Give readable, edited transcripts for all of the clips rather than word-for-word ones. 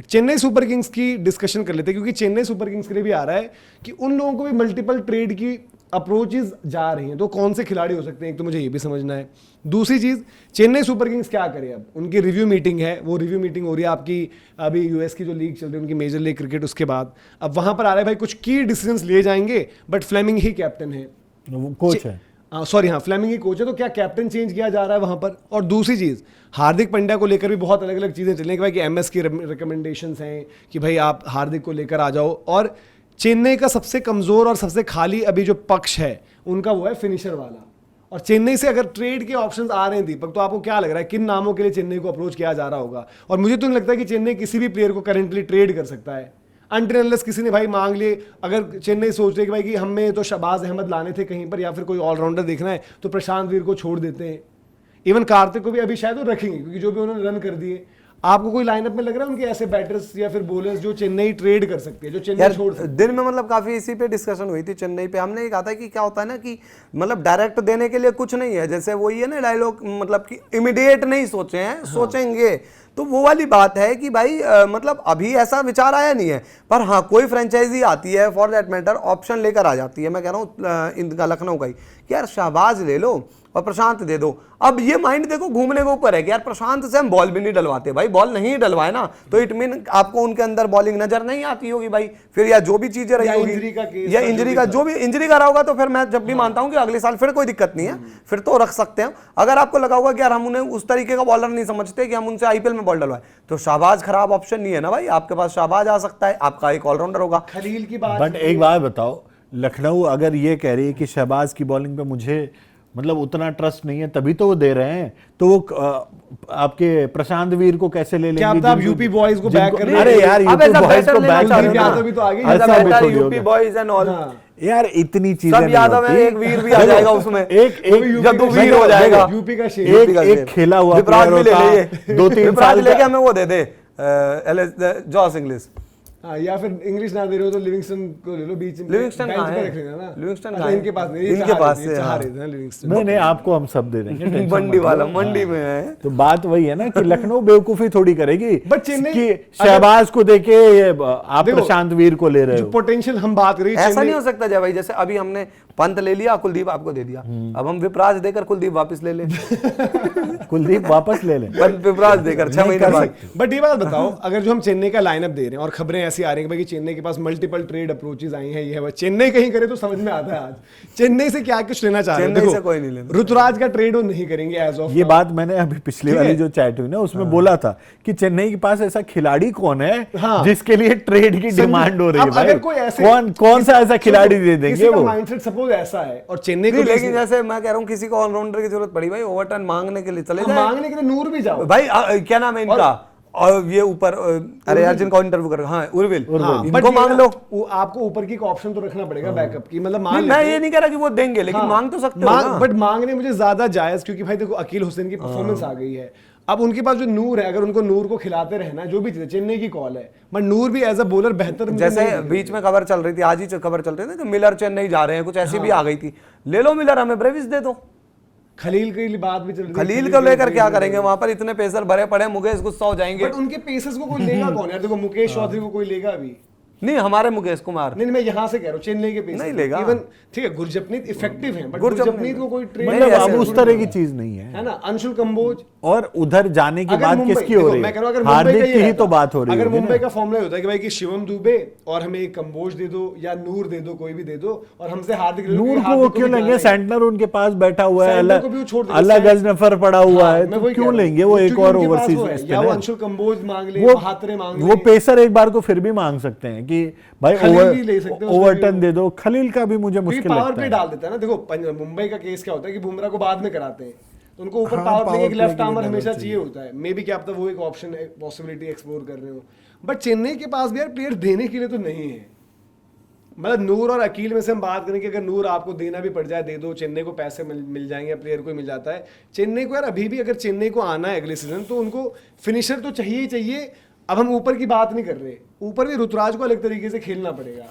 Chennai super Kings की discussion कर लेते हैं, क्योंकि चेन्नई सुपर किंग्स के लिए भी आ रहा है कि उन लोगों को भी मल्टीपल ट्रेड की अप्रोचेस जा रही हैं, तो कौन से खिलाड़ी हो सकते हैं, एक तो मुझे ये भी समझना है। दूसरी चीज, चेन्नई सुपर किंग्स क्या करे, अब उनकी रिव्यू मीटिंग है, वो रिव्यू मीटिंग हो रही है आपकी अभी यूएस की जो लीग चल रही है उनकी मेजर लीग क्रिकेट, उसके बाद अब वहां पर आ रहा है भाई कुछ की डिसीजंस लिए जाएंगे, बट फ्लेमिंग ही कैप्टन है, कोच है, सॉरी हाँ फ्लेमिंग ही कोच है, तो क्या कैप्टन चेंज किया जा रहा है वहां पर। और दूसरी चीज, हार्दिक पांड्या को लेकर भी बहुत अलग अलग चीजें चल रही हैं कि एमएस की रिकमेंडेशंस हैं कि भाई आप हार्दिक को लेकर आ जाओ, और चेन्नई का सबसे कमजोर और सबसे खाली अभी जो पक्ष है उनका वो है फिनिशर वाला। और चेन्नई से अगर ट्रेड के ऑप्शंस आ रहे हैं दीपक, तो आपको क्या लग रहा है किन नामों के लिए चेन्नई को अप्रोच किया जा रहा होगा? और मुझे तो नहीं लगता कि चेन्नई किसी भी प्लेयर को करंटली ट्रेड कर सकता है अनटिल अनलेस किसी ने भाई मांग लिए। अगर चेन्नई सोच रही है कि भाई कि हमें तो शहबाज अहमद लाने थे कहीं पर या फिर कोई ऑलराउंडर देखना है, तो प्रशांत वीर को छोड़ देते हैं। इवन कार्तिक को भी अभी शायद वो रखेंगे, क्योंकि जो भी उन्होंने रन कर दिए। आपको कोई लाइनअप में लग रहा है उनके ऐसे बैटर्स या फिर बॉलर्स जो चेन्नई ट्रेड कर सकती है, जो चेन्नई छोड़ सकती है? दिन में मतलब काफी इसी पे डिस्कशन हुई थी चेन्नई पे। हमने ये कहा था कि क्या होता है ना कि मतलब डायरेक्ट देने के लिए कुछ नहीं है, जैसे वही है ना डायलॉग, मतलब कि इमीडिएट नहीं सोचे हैं, सोचेंगे। तो वो वाली बात है कि भाई मतलब अभी ऐसा विचार आया नहीं है, पर हाँ कोई फ्रेंचाइजी आती है फॉर दैट मैटर ऑप्शन लेकर आ जाती है। मैं कह रहा हूँ इनका लखनऊ का ही कि यार शहबाज ले लो और प्रशांत दे दो। अब ये माइंड देखो घूमने के ऊपर है कि यार प्रशांत से हम बॉल भी नहीं डलवाते, भाई बॉल नहीं डलवाए ना तो इट मीन आपको उनके अंदर बॉलिंग नजर नहीं आती होगी भाई, फिर या जो भी चीजें रही होगी या इंजरी का जो भी इंजरी का रहा होगा, तो फिर मैं जब भी मानता हूं कि अगले साल फिर कोई दिक्कत नहीं है, फिर तो रख सकते हैं। अगर आपको लगा होगा कि यार हम उन्हें उस तरीके का बॉलर नहीं समझते कि हम उनसे आईपीएल में बॉल डलवाए, तो शहबाज खराब ऑप्शन नहीं है ना भाई, आपके पास शहबाज आ सकता है, आपका एक ऑलराउंडर होगा। खलील की बात, बट एक बात बताओ, लखनऊ अगर ये कह रही है कि शहबाज की बॉलिंग पे मुझे मतलब उतना ट्रस्ट नहीं है, तभी तो वो दे रहे हैं, तो वो आपके प्रशांत वीर को कैसे ले लेंगे? क्या आप यूपी बॉयज को बैक कर रहे हैं? अरे यार यूपी बॉयज को बैक कर यादव भी तो आगे यूपी बॉयज एंड ऑल यार, इतनी चीजें सब यादव है, एक वीर भी आ जाएगा उसमें, एक जब तो वीर हो जाएगा यूपी का शेर, एक खेला हुआ विपराज भी ले ले, 2-3 साल लेके हमें वो दे दे जॉस इंग्लिश, या फिर इंग्लिश ना दे रहे हो तो लिविंगस्टन को ले लो बीच में, लिविंगस्टन कहां है? रख लेना ना, लिविंगस्टन कहां है? इनके पास नहीं, इनके पास से चाह रहे थे ना लिविंगस्टन। नहीं आपको हम सब दे देंगे, मंडी वाला मंडी में है। तो बात वही है ना कि लखनऊ बेवकूफी थोड़ी करेगी, बट चेन्नई कि शहबाज को देके आप प्रशांत वीर को ले रहे हो। पोटेंशियल हम बात कर रहे हैं, ऐसा नहीं हो सकता जय भाई, जैसे अभी हमने पंत ले लिया, कुलदीप आपको दे दिया, अब हम विपराज देकर कुलदीप वापस ले लें कुलदीप वापस ले लें, विपराज देकर 6 महीने बाद। बट ये बात बताओ, अगर जो हम चेन्नई का लाइनअप दे रहे हैं और खबरें ऐसी आ रही हैं कि चेन्नई के पास मल्टीपल ट्रेड अप्रोचेस आई हैं, ये है चेन्नई कहीं करे तो समझ में आता है आज चेन्नई से क्या कुछ लेना चाह रहे हैं। चेन्नई से कोई नहीं लेना, ऋतुराज का ट्रेड वो नहीं करेंगे एज ऑफ। ये बात मैंने अभी पिछली वाली जो चैट हुई ना उसमें बोला था कि चेन्नई के पास ऐसा खिलाड़ी कौन है जिसके लिए ट्रेड की डिमांड हो रही है भाई, कौन सा ऐसा खिलाड़ी दे देंगे वो? माइंडसेट सपोज ऐसा है और चेन्नई को, लेकिन जैसे मैं कह रहा हूँ किसी को ऑलराउंडर की जरूरत पड़ी भाई, ओवरटर्न मांगने के लिए चले जाए, मांगने के लिए नूर भी जाओ भाई क्या नाम है इनका, और ये ऊपर अरे यार जिनका इंटरव्यू कर, हाँ उर्विल, इनको मांग लो। आपको ऊपर की ऑप्शन तो रखना पड़ेगा बैकअप की, मतलब मैं ये नहीं कह रहा कि वो देंगे, लेकिन मांग तो सकते हो ना। बट मांगने मुझे ज्यादा जायज, क्योंकि भाई देखो अकील हुसैन की परफॉर्मेंस आ गई है, अब उनके पास जो नूर है, अगर उनको नूर को खिलाते रहना जो भी चीज, चेन्नई की कॉल है, बट नूर भी एज अ बॉलर बेहतर। जैसे बीच में खबर चल रही थी, आज ही खबर चल रही थी कि मिलर चेन्नई जा रहे हैं, कुछ ऐसी भी आ गई थी, ले लो मिलर, हमें ब्रेविस दे दो। खलील की बात भी चल रही है, खलील को लेकर क्या करेंगे? वहां पर इतने पेसर भरे पड़े, मुकेश गुस्सा हो जाएंगे। बट उनके पेसर्स को कोई लेगा कौन यार? देखो मुकेश चौधरी को कोई लेगा अभी नहीं, हमारे मुकेश कुमार नहीं, मैं यहाँ से कह रहा हूँ चेन्नई के पेसर नहीं लेगा। इवन ठीक है गुरजपनीत इफेक्टिव है, बट गुरजपनीत को कोई ट्रेड मतलब अब उस तरह की चीज नहीं है ना। अंशुल कंबोज, और उधर जाने की बात किसकी हो रही है? हार्दिक की ही तो बात हो रही है। अगर मुंबई का फॉर्मूला होता है कि भाई कि शिवम दुबे और हमें एक कंबोज दे दो या नूर दे दो, कोई भी दे दो, और हमसे हार्दिक, नूर को वो क्यों लेंगे? सेंटनर उनके पास बैठा हुआ है, अल्लाह गजनफर पड़ा हुआ है, तो क्यों लेंगे वो एक और ओवरसीज? या वो अंशुल कंबोज मांग ले, बहात्रे मांग ले, वो पेसर एक बार को फिर भी मांग सकते हैं कि भाई ओवरटर्न दे दो। खलील का भी मुझे मुश्किल पावर प्ले डाल देता है ना। देखो मुंबई का केस क्या होता है कि बुमराह को बाद में कराते हैं, तो उनको ऊपर पावर प्ले एक लेफ्ट आर्मर हमेशा चाहिए होता है। मे बी क्या पता वो एक ऑप्शन है, पॉसिबिलिटी एक्सप्लोर कर रहे हो। बट चेन्नई के पास भी यार प्लेयर देने के लिए तो नहीं है। मतलब नूर और अकील में से हम बात करें कि अगर नूर आपको देना भी पड़ जाए दे दो, चेन्नई को पैसे मिल जाएंगे, प्लेयर को मिल जाता है। चेन्नई को यार अभी भी अगर चेन्नई को आना है अगले सीजन, तो उनको फिनिशर तो चाहिए ही चाहिए। अब हम ऊपर की बात नहीं कर रहे, ऊपर भी ऋतुराज को अलग तरीके से खेलना पड़ेगा,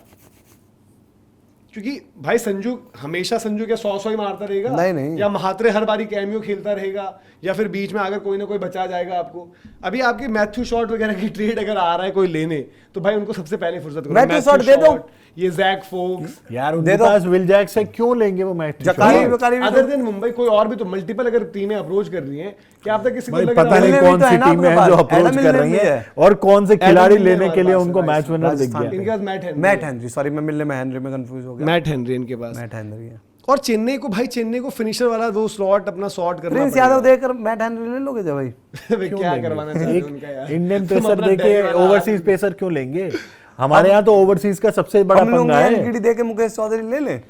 क्योंकि भाई संजू हमेशा संजू क्या 100 ही मारता रहेगा, नहीं। या महात्रे हर बारी कैमियो खेलता रहेगा, या फिर बीच में अगर कोई ना कोई बचा जाएगा आपको। अभी आपके मैथ्यू शॉट वगैरह की ट्रेड अगर आ रहा है कोई लेने, तो भाई उनको सबसे पहले फुर्सत करो। मैथ्यू शॉट दे दो, ये जैक फोक्स यार उनके पास विल जैक से क्यों लेंगे वो Matthew Short? Other than Mumbai कोई और भी तो मल्टीपल अगर टीमें अप्रोच कर रही हैं, क्या आप तक किसी को भाई लग पता रहा है नहीं कौन सी टीमें हैं जो अप्रोच कर रही हैं और कौन से खिलाड़ी लेने के लिए उनको मैच विनर दिख गया। इनके पास मैट हेनरी, सॉरी मैं मिलने में हेनरी में कंफ्यूज हो गया। मैट हेनरी इनके पास, मैट हेनरी है। और चेन्नई को फिनिशर वाला वो स्लॉट अपना सॉर्ट करना प्रिंस यादव देकर मैट हेनरी ले लोगे भाई? पड़ेगा। क्या करवाना चाहते हैं उनका यार? इंडियन पेसर देके ओवरसीज पेसर क्यों लेंगे? हमारे यहाँ तो ओवरसीज का सबसे बड़ा पंगा है। एनकेडी देके मुकेश चौधरी ले लें?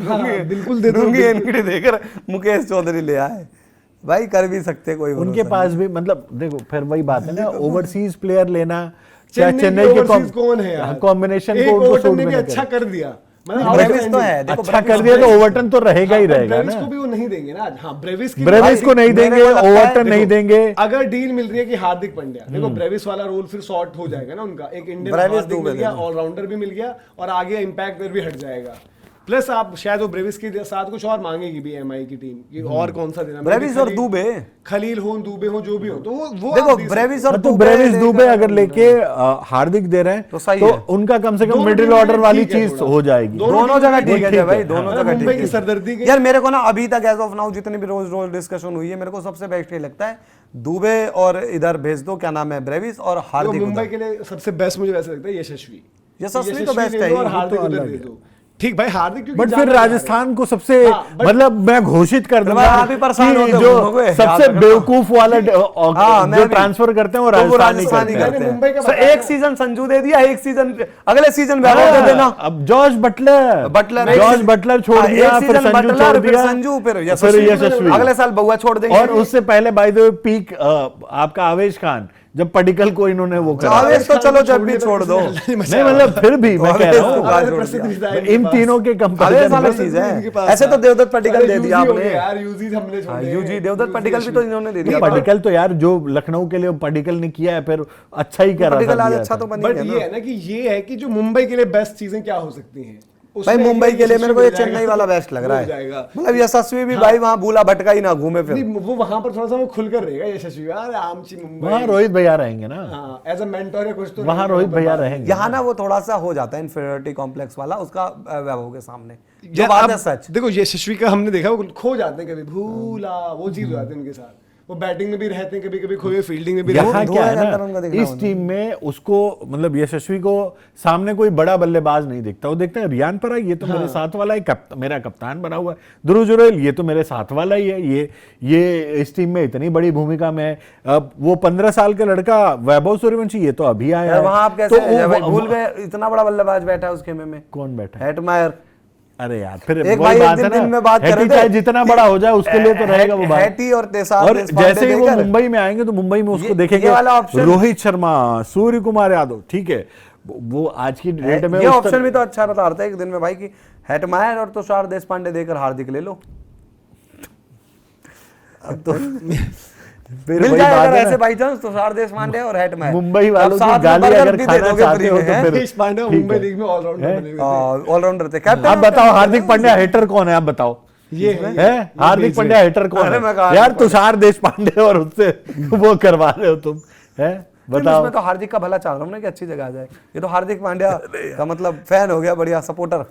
हाँ, बिल्कुल दे दूंगी। एनकेडी देकर मुकेश चौधरी ले आए, भाई कर भी सकते कोई। उनके पास भी मतलब देखो फिर वही बात है ना, ओवरसीज प्लेयर लेना, चेन्नई के कौन है यार? कॉम्बिनेशन को उनको सूट भी अच्छा कर दिया, ब्रेविस तो है, देखो अच्छा कर दिया तो ओवरटन तो रहेगा ही रहेगा ना। ब्रेविस को भी वो नहीं देंगे ना। हाँ, ब्रेविस को नहीं देंगे, ओवरटन नहीं देंगे। अगर डील मिल रही है कि हार्दिक पांड्या, देखो ब्रेविस वाला रोल फिर सॉर्ट हो जाएगा ना उनका। एक इंडियन हार्दिक मिल गया, ऑलराउंडर भी मिल गया, और आगे इंपैक्ट पर भी हट जाएगा। प्लस आप शायद वो ब्रेविस के साथ कुछ और मांगेगी भी एमआई की टीम कि और कौन सा देना। ब्रेविस और दुबे, खलील हो, दुबे हो, जो भी हो, तो वो देखो ब्रेविस और तो ब्रेविस दुबे अगर लेके हार्दिक दे रहे हैं तो सही तो है। उनका कम से कम मिडिल ऑर्डर वाली चीज हो जाएगी। दोनों जगह ठीक है भाई, दोनों जगह मुंबई ठीक की है। सरदर्दी के यार मेरे को ना अभी तक एज ऑफ नाउ जितनी भी रोज डिस्कशन हुई है, मेरे को सबसे बेस्ट ये लगता है दुबे और इधर भेज दो, क्या नाम है, ब्रेविस और हार्दिक। मुंबई के लिए सबसे बेस्ट मुझे वैसे लगता है यशस्वी तो बेस्ट है और हार्दिक उधर दे दो। ठीक भाई, हार्दिक क्योंकि बट फिर राजस्थान को सबसे मतलब मैं घोषित कर दूंगा आप ही परेशान होते जो होंगे, सबसे बेवकूफ वाला जो ट्रांसफर करते हैं वो राजस्थानी करते हैं। मुंबई का सर एक सीजन संजू दे दिया, एक सीजन अगले सीजन वैभव दे देना। अब जॉर्ज बटलर छोड़ दिया, फिर संजू छोड़ दिया, संजू फिर यशस्वी, अगले साल बउआ छोड़ देंगे। और उससे पहले बाय द वे पीक आपका आवेश खान, जब पडिक्कल को इन्होंने वो करा। आवेश तो चलो जब भी छोड़ दो, नहीं मतलब फिर भी मैं कह रहा हूँ इन तीनों के कंपैरिजन चीज है। ऐसे तो देवदत्त पडिक्कल दे दिया आपने यार, यूजी हमने छोड़े। यूजी देवदत्त पडिक्कल भी तो इन्होंने दे दिया। पडिक्कल तो यार जो लखनऊ के लिए पडिक्कल ने किया है, फिर अच्छा ही कर रहा था। अच्छा तो बन बट ये है ना कि ये है कि जो मुंबई के लिए बेस्ट चीजें क्या हो सकती हैं भाई। मुंबई के लिए मेरे को ये चेन्नई वाला बेस्ट लग रहा है। मतलब यशस्वी भी भाई वहां भूला भटका ही ना घूमे फिर। वो वहां पर थोड़ा सा वो खुलकर रहेगा यशस्वी यार। आमची मुंबई वहां रोहित भैया रहेंगे ना, हाँ, एज अ मेंटर या कुछ तो वहां रोहित भैया रहेंगे। यहाँ ना वो थोड़ा सा हो जाता है इन्फीरियरिटी कॉम्प्लेक्स वाला उसका वैभव के सामने, जो बात है सच। देखो यशस्वी का हमने देखा वो खो जाते हैं कभी, भूला वो चीज हो जाती है उनके साथ। वो बैटिंग में भी रहते हैं, कभी कभी खोए फील्डिंग में भी रहते यहाँ क्या है ना, इस टीम में उसको मतलब यशस्वी को सामने कोई बड़ा बल्लेबाज नहीं दिखता। वो देखते हैं रियान पराग, ये तो मेरे साथ वाला है, मेरा कप्तान बना हुआ है। ध्रुव जुरैल, ये तो मेरे साथ वाला ही है, ये इस टीम में इतनी बड़ी भूमिका में है। अब वो 15 साल का लड़का वैभव सूर्यवंशी, ये तो अभी आया है। वहां आप कैसे भूल गए, इतना बड़ा बल्लेबाज बैठा है उस खेमे में। कौन बैठा? हेटमायर। अरे यार फिर एक भाई एक दिन में बात कर रहे थे, जितना बड़ा हो जाए उसके लिए तो रहेगा वो बात। हैटी और देसाई, और जैसे ही वो मुंबई में आएंगे तो मुंबई में उसको देखेंगे रोहित शर्मा, सूर्य कुमार यादव, ठीक है। वो आज की डेट में ये ऑप्शन भी तो अच्छा बता रहा था एक दिन में भाई कि हेटमायर और तुषार देशपांडे देकर हार्दिक ले लो। अब तो मिल जाएगा ऐसे बाई चांस तुषार देशपांडे और हेटमायर। मुंबई वालों की गाली अगर खाना चाहते हो तो फिर देशपांडे मुंबई लीग में ऑलराउंडर थे। कैप्टन आप बताओ हार्दिक पांड्या हेटर कौन है? आप बताओ ये है हार्दिक पांड्या हेटर कौन है? यार तुषार देशपांडे और उससे वो करवा रहे हो तुम, है बताओ। इसमें तो हार्दिक का भला चाह रहा हूँ ना कि अच्छी जगह आ जाए। ये तो हार्दिक पांड्या का मतलब फैन हो गया, बढ़िया सपोर्टर।